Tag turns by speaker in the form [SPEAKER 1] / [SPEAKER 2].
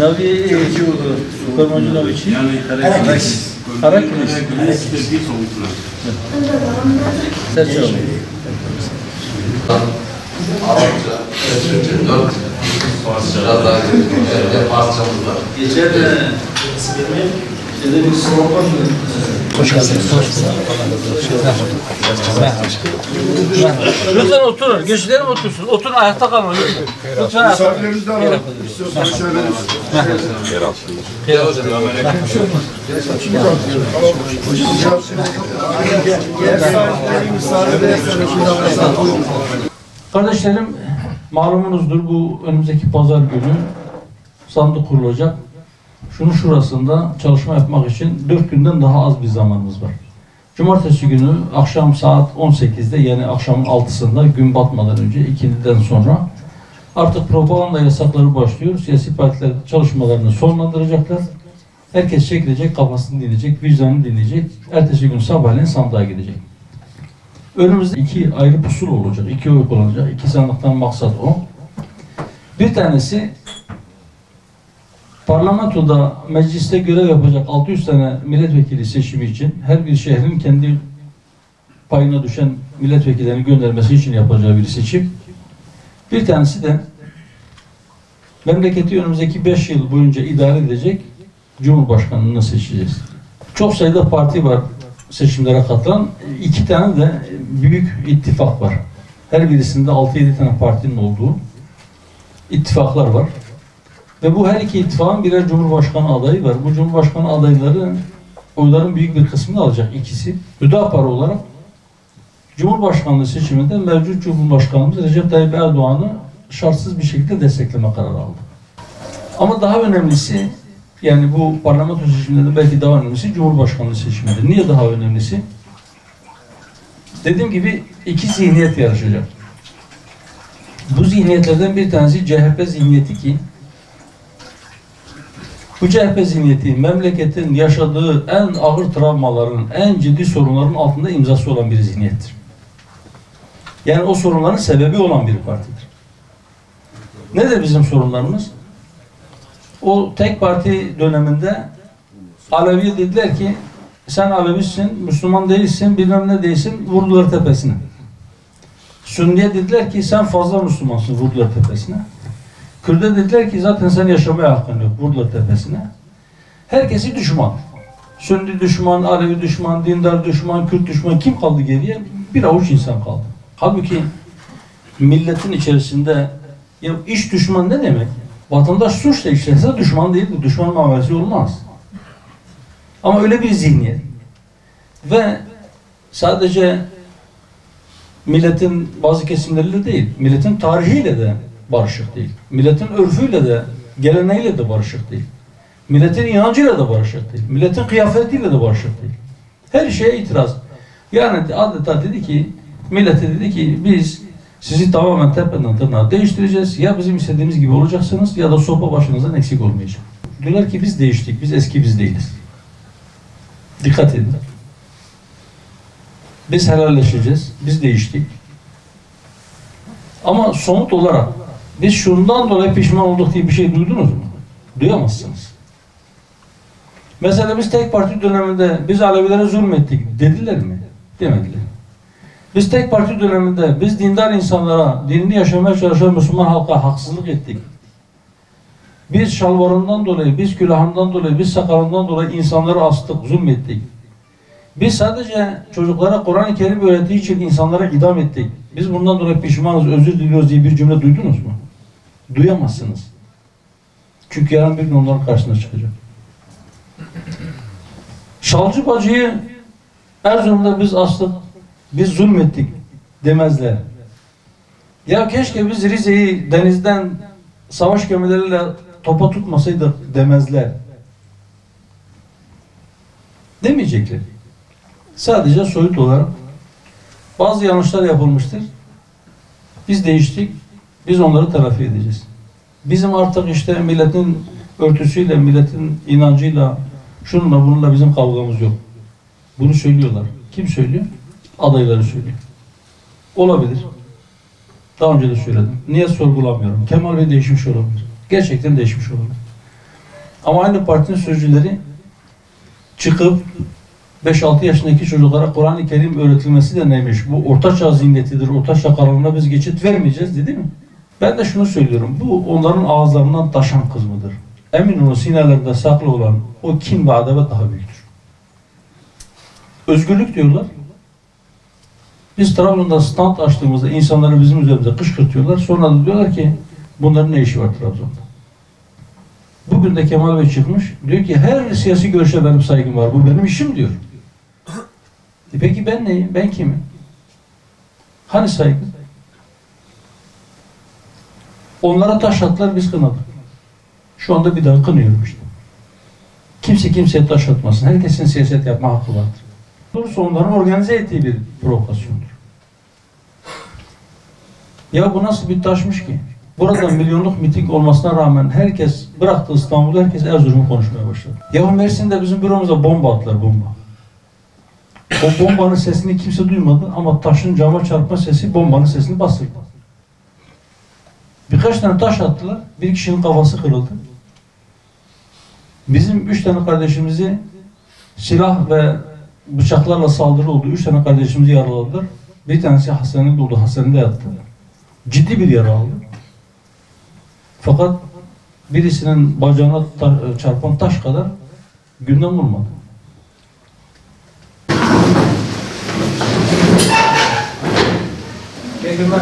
[SPEAKER 1] Navi Kormacı Navici.
[SPEAKER 2] Yani
[SPEAKER 1] Haraklis.
[SPEAKER 2] bir soğuklar.
[SPEAKER 1] Selçuk.
[SPEAKER 3] Arapça, Türkçe, 4 Farsça, biraz daha Farsçamız var.
[SPEAKER 1] Geçen şeyde bir slogan mı?
[SPEAKER 4] Hoş geldiniz.
[SPEAKER 1] Lütfen oturun. Gençlerim otursun. Oturun, ayakta kalın. Lütfen ayakta kalın.
[SPEAKER 5] Misafirlerimiz de alalım. İstiyorsanız şöyle
[SPEAKER 4] Kardeşlerim, malumunuzdur, bu önümüzdeki pazar günü sandık kurulacak. Şunun şurasında çalışma yapmak için 4 günden daha az bir zamanımız var. Cumartesi günü akşam saat 18'de, yani akşamın 6'sında, gün batmadan önce, 2'den sonra artık propaganda yasakları başlıyor. Siyasi partiler çalışmalarını sonlandıracaklar. Herkes çekilecek, kafasını dinleyecek, vicdanını dinleyecek. Ertesi gün sabahleyin sandığa gidecek. Önümüzde 2 ayrı pusul olacak, 2 oy kullanacak. 2 sandıktan maksat o. Bir tanesi parlamentoda, mecliste görev yapacak 600 tane milletvekili seçimi için her bir şehrin kendi payına düşen milletvekillerini göndermesi için yapacağı bir seçim. Bir tanesi de memleketi önümüzdeki 5 yıl boyunca idare edecek Cumhurbaşkanlığını seçeceğiz. Çok sayıda parti var seçimlere katılan. 2 tane de büyük ittifak var. Her birisinde 6-7 tane partinin olduğu ittifaklar var. Ve bu her iki ittifakın birer Cumhurbaşkanı adayı var. Bu Cumhurbaşkanı adayları oyların büyük bir kısmını alacak ikisi. Hüdapar olarak Cumhurbaşkanlığı seçiminde mevcut Cumhurbaşkanımız Recep Tayyip Erdoğan'ı şartsız bir şekilde destekleme kararı aldı. Ama daha önemlisi, yani bu parlamento seçimlerinde belki daha önemlisi Cumhurbaşkanlığı seçimidir. Niye daha önemlisi? Dediğim gibi 2 zihniyet yarışacak. Bu zihniyetlerden bir tanesi CHP zihniyeti ki bu CHP zihniyeti memleketin yaşadığı en ağır travmaların, en ciddi sorunların altında imzası olan bir zihniyettir. Yani o sorunların sebebi olan bir partidir. Nedir bizim sorunlarımız? O tek parti döneminde Alevi'ye dediler ki sen Alevisin, Müslüman değilsin, bilmem ne değilsin, vurdular tepesine. Sünniye dediler ki sen fazla Müslümansın, vurdular tepesine. Kürt'e dediler ki zaten sen yaşamaya hakkın yok, vurdular tepesine. Herkesi düşman. Sünni düşman, Alevi düşman, dindar düşman, Kürt düşman, kim kaldı geriye? Bir avuç insan kaldı. Halbuki milletin içerisinde ya iş düşman ne demek? Vatandaş suçla işlerse düşman değildir, düşman muamelesi olmaz. Ama öyle bir zihniyet. Ve sadece milletin bazı kesimleriyle değil, milletin tarihiyle de barışık değil. Milletin örfüyle de, geleneğiyle de barışık değil. Milletin inancıyla da barışık değil. Milletin kıyafetiyle de barışık değil. Her şeye itiraz. Yani adeta dedi ki, millete dedi ki biz sizi tamamen tepeden tırnağa değiştireceğiz. Ya bizim istediğimiz gibi olacaksınız ya da sopa başınızdan eksik olmayacak. Diyorlar ki biz değiştik, biz eski biz değiliz. Dikkat edin. Biz helalleşeceğiz, biz değiştik. Ama somut olarak biz şundan dolayı pişman olduk diye bir şey duydunuz mu? Duyamazsınız. Mesela biz tek parti döneminde biz Alevilere zulmettik dediler mi? Demediler. Biz tek parti döneminde biz dindar insanlara, dinini yaşamaya çalışan Müslüman halka haksızlık ettik. Biz şalvarından dolayı, biz külahından dolayı, biz sakalından dolayı insanları astık, zulmettik. Biz sadece çocuklara Kur'an-ı Kerim öğrettiği için insanlara idam ettik. Biz bundan dolayı pişmanız, özür diliyoruz diye bir cümle duydunuz mu? Duyamazsınız. Çünkü yarın bir gün onların karşısına çıkacak. Şalcı bacıyı Erzurum'da biz astık, biz zulmettik demezler. Ya keşke biz Rize'yi denizden savaş gemileriyle topa tutmasaydık demezler. Demeyecekler. Sadece soyut olarak bazı yanlışlar yapılmıştır. Biz değiştik. Biz onları telafi edeceğiz. Bizim artık işte milletin örtüsüyle, milletin inancıyla, şununla bununla bizim kavgamız yok. Bunu söylüyorlar. Kim söylüyor? Adayları söylüyor. Olabilir. Daha önce de söyledim. Niye sorgulamıyorum? Kemal Bey değişmiş olabilir. Gerçekten değişmiş olabilir. Ama aynı partinin sözcüleri çıkıp 5-6 yaşındaki çocuklara Kur'an-ı Kerim öğretilmesi de neymiş? Bu ortaçağ zihniyetidir, ortaçağ kararına biz geçit vermeyeceğiz dedi mi? Ben de şunu söylüyorum, bu onların ağızlarından taşan kızmıdır. Emin olun sinelerinde saklı olan o kin ve adalet daha büyüktür. Özgürlük diyorlar. Biz Trabzon'da stand açtığımızda insanları bizim üzerimize kışkırtıyorlar. Sonra da diyorlar ki bunların ne işi var Trabzon'da? Bugün de Kemal Bey çıkmış. Diyor ki her siyasi görüşe benim saygım var. Bu benim işim diyor. Peki ben neyim? Ben kimim? Hani saygı? Onlara taş attılar, biz kınadık. Şu anda bir daha kınıyorum işte. Kimse kimseye taş atmasın. Herkesin siyaset yapma hakkı vardır. Doğrusu onların organize ettiği bir provokasyondur. Ya bu nasıl bir taşmış ki? Burada milyonluk miting olmasına rağmen herkes bıraktı İstanbul'u, herkes Erzurum'u konuşmaya başladı. Ya Mersin'de bizim büromuza bomba attılar, bomba. O bombanın sesini kimse duymadı ama taşın cama çarpma sesi bombanın sesini bastırdı. Birkaç tane taş attılar, bir kişinin kafası kırıldı. Bizim 3 tane kardeşimizi silah ve bıçaklarla saldırı oldu. 3 tane kardeşimizi yaraladılar. Bir tanesi hastanede oldu, hastanede yattı. Ciddi bir yara aldı. Fakat birisinin bacağına çarpan taş kadar gündem olmadı. Peki ben...